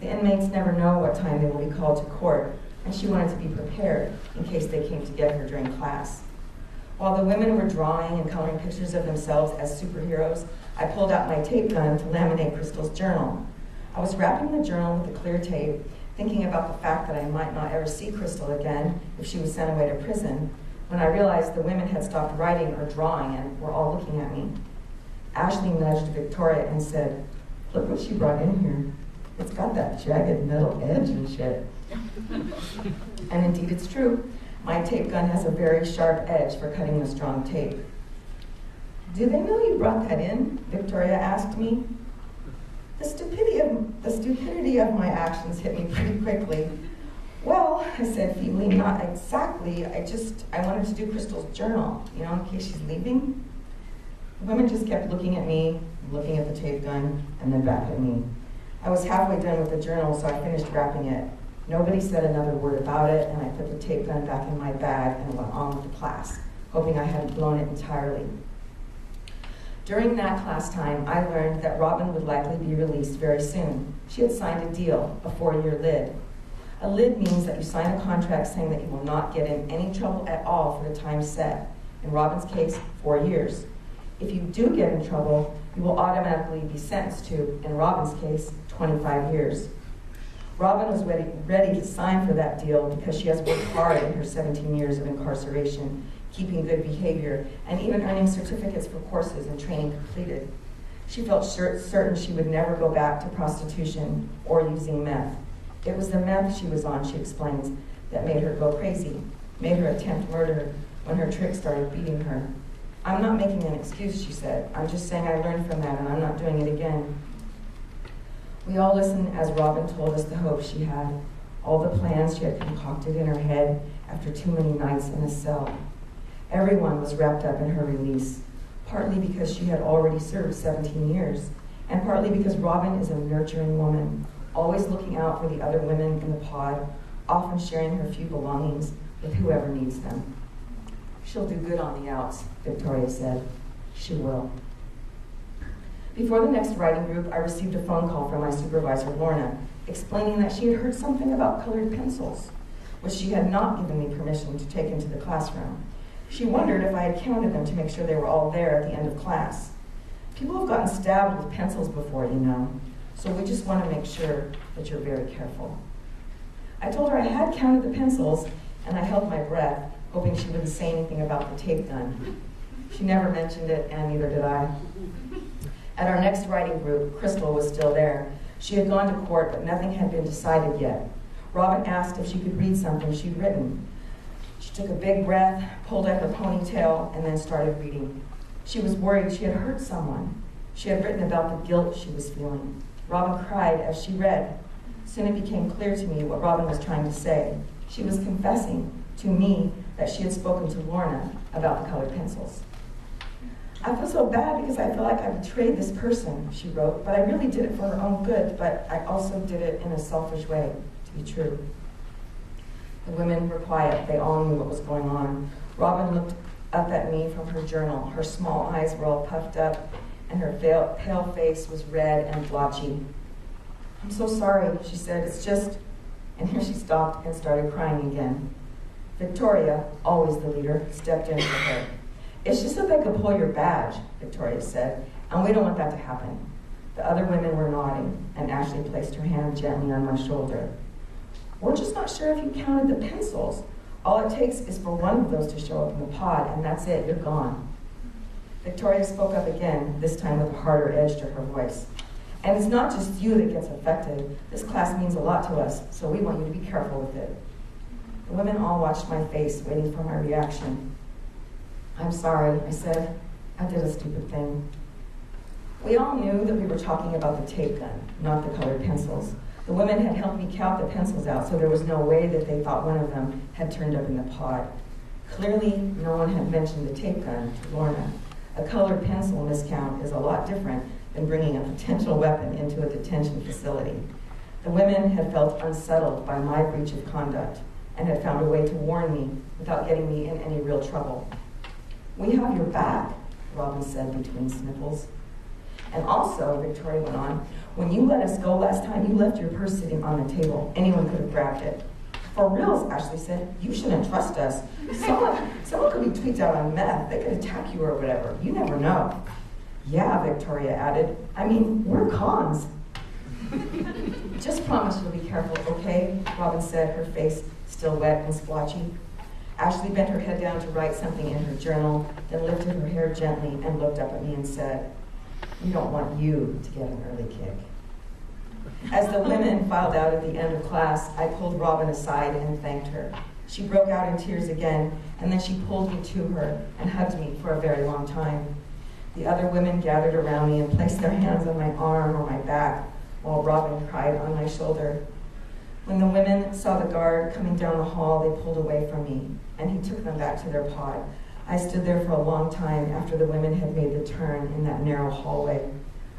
The inmates never know what time they will be called to court, and she wanted to be prepared in case they came to get her during class. While the women were drawing and coloring pictures of themselves as superheroes, I pulled out my tape gun to laminate Crystal's journal. I was wrapping the journal with the clear tape, thinking about the fact that I might not ever see Crystal again if she was sent away to prison, when I realized the women had stopped writing or drawing and were all looking at me. Ashley nudged Victoria and said, "Look what she brought in here. It's got that jagged metal edge and shit." And indeed it's true. My tape gun has a very sharp edge for cutting the strong tape. "Do they know you brought that in?" Victoria asked me. The stupidity of my actions hit me pretty quickly. "Well," I said feebly, "not exactly. I wanted to do Crystal's journal, in case she's leaving." The women just kept looking at me, looking at the tape gun, and then back at me. I was halfway done with the journal, so I finished wrapping it. Nobody said another word about it, and I put the tape gun back in my bag and went on with the class, hoping I hadn't blown it entirely. During that class time, I learned that Robin would likely be released very soon. She had signed a deal, a 4-year lid. A lid means that you sign a contract saying that you will not get in any trouble at all for the time set. In Robin's case, 4 years. If you do get in trouble, you will automatically be sentenced to, in Robin's case, 25 years. Robin was ready to sign for that deal because she has worked hard in her 17 years of incarceration, keeping good behavior, and even earning certificates for courses and training completed. She felt certain she would never go back to prostitution or using meth. It was the meth she was on, she explains, that made her go crazy, made her attempt murder when her trick started beating her. "I'm not making an excuse," she said. "I'm just saying I learned from that and I'm not doing it again." We all listened as Robin told us the hopes she had, all the plans she had concocted in her head after too many nights in a cell. Everyone was wrapped up in her release, partly because she had already served 17 years, and partly because Robin is a nurturing woman, always looking out for the other women in the pod, often sharing her few belongings with whoever needs them. "She'll do good on the outs," Victoria said. "She will." Before the next writing group, I received a phone call from my supervisor, Lorna, explaining that she had heard something about colored pencils, which she had not given me permission to take into the classroom. She wondered if I had counted them to make sure they were all there at the end of class. People have gotten stabbed with pencils before, so we just want to make sure that you're very careful. I told her I had counted the pencils, and I held my breath, hoping she wouldn't say anything about the tape gun. She never mentioned it, and neither did I. At our next writing group, Crystal was still there. She had gone to court, but nothing had been decided yet. Robin asked if she could read something she'd written. She took a big breath, pulled at her ponytail, and then started reading. She was worried she had hurt someone. She had written about the guilt she was feeling. Robin cried as she read. Soon it became clear to me what Robin was trying to say. She was confessing to me that she had spoken to Lorna about the colored pencils. "I feel so bad because I feel like I betrayed this person," she wrote, "but I really did it for her own good, but I also did it in a selfish way, to be true." The women were quiet. They all knew what was going on. Robin looked up at me from her journal. Her small eyes were all puffed up, and her pale face was red and blotchy. "I'm so sorry," she said. "It's just..." And here she stopped and started crying again. Victoria, always the leader, stepped in for her. "It's just that they could pull your badge," Victoria said, "and we don't want that to happen." The other women were nodding, and Ashley placed her hand gently on my shoulder. "We're just not sure if you counted the pencils. All it takes is for one of those to show up in the pod, and that's it, you're gone." Victoria spoke up again, this time with a harder edge to her voice. "And it's not just you that gets affected. This class means a lot to us, so we want you to be careful with it." The women all watched my face, waiting for my reaction. "I'm sorry," I said. "I did a stupid thing." We all knew that we were talking about the tape gun, not the colored pencils. The women had helped me count the pencils out, so there was no way that they thought one of them had turned up in the pod. Clearly, no one had mentioned the tape gun to Lorna. A colored pencil miscount is a lot different than bringing a potential weapon into a detention facility. The women had felt unsettled by my breach of conduct and had found a way to warn me without getting me in any real trouble. "We have your back," Robin said between sniffles. "And also," Victoria went on, When you let us go last time, you left your purse sitting on the table. Anyone could have grabbed it. For reals, Ashley said, you shouldn't trust us. Someone could be tweaked out on meth. They could attack you or whatever. You never know. Yeah, Victoria added. I mean, we're cons. Just promise you'll be careful, okay? Robin said, her face still wet and splotchy. Ashley bent her head down to write something in her journal, then lifted her hair gently and looked up at me and said, we don't want you to get an early kick. As the women filed out at the end of class, I pulled Robin aside and thanked her. She broke out in tears again, and then she pulled me to her and hugged me for a very long time. The other women gathered around me and placed their hands on my arm or my back, while Robin cried on my shoulder. When the women saw the guard coming down the hall, they pulled away from me, and he took them back to their pod. I stood there for a long time after the women had made the turn in that narrow hallway.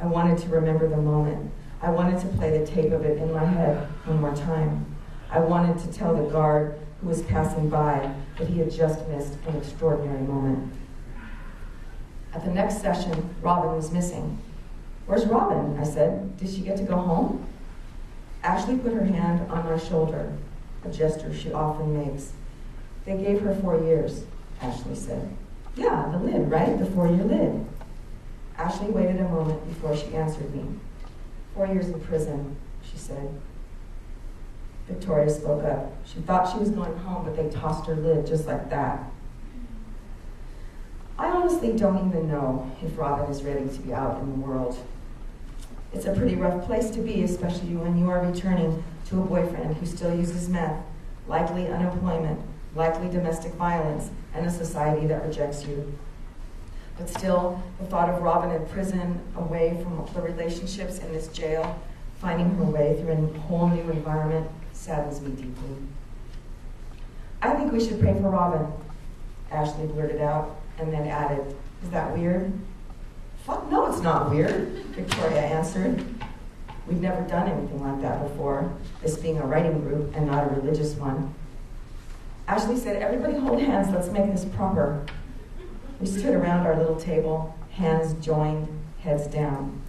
I wanted to remember the moment. I wanted to play the tape of it in my head one more time. I wanted to tell the guard who was passing by that he had just missed an extraordinary moment. At the next session, Robin was missing. Where's Robin? I said. Did she get to go home? Ashley put her hand on my shoulder, a gesture she often makes. They gave her 4 years, Ashley said. Yeah, the lid, right? The 4-year lid. Ashley waited a moment before she answered me. 4 years in prison, she said. Victoria spoke up. She thought she was going home, but they tossed her lid just like that. I honestly don't even know if Robin is ready to be out in the world. It's a pretty rough place to be, especially when you are returning to a boyfriend who still uses meth, likely unemployment, likely domestic violence, and a society that rejects you. But still, the thought of Robin in prison, away from the relationships in this jail, finding her way through a whole new environment, saddens me deeply. I think we should pray for Robin, Ashley blurted out, and then added, is that weird? Fuck no, it's not weird, Victoria answered. We've never done anything like that before, this being a writing group and not a religious one. Ashley said, everybody hold hands, let's make this proper. We stood around our little table, hands joined, heads down.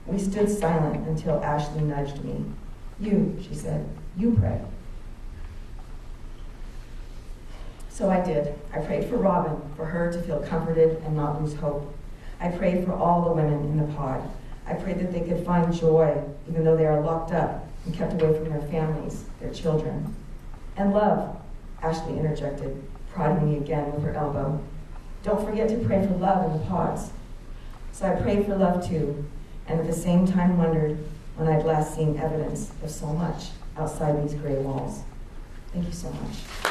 We stood silent until Ashley nudged me. You, she said, you pray. So I did. I prayed for Robin, for her to feel comforted and not lose hope. I prayed for all the women in the pod. I prayed that they could find joy, even though they are locked up and kept away from their families, their children. And love, Ashley interjected, prodding me again with her elbow. Don't forget to pray for love in the pods. So I prayed for love too, and at the same time wondered when I'd last seen evidence of so much outside these gray walls. Thank you so much.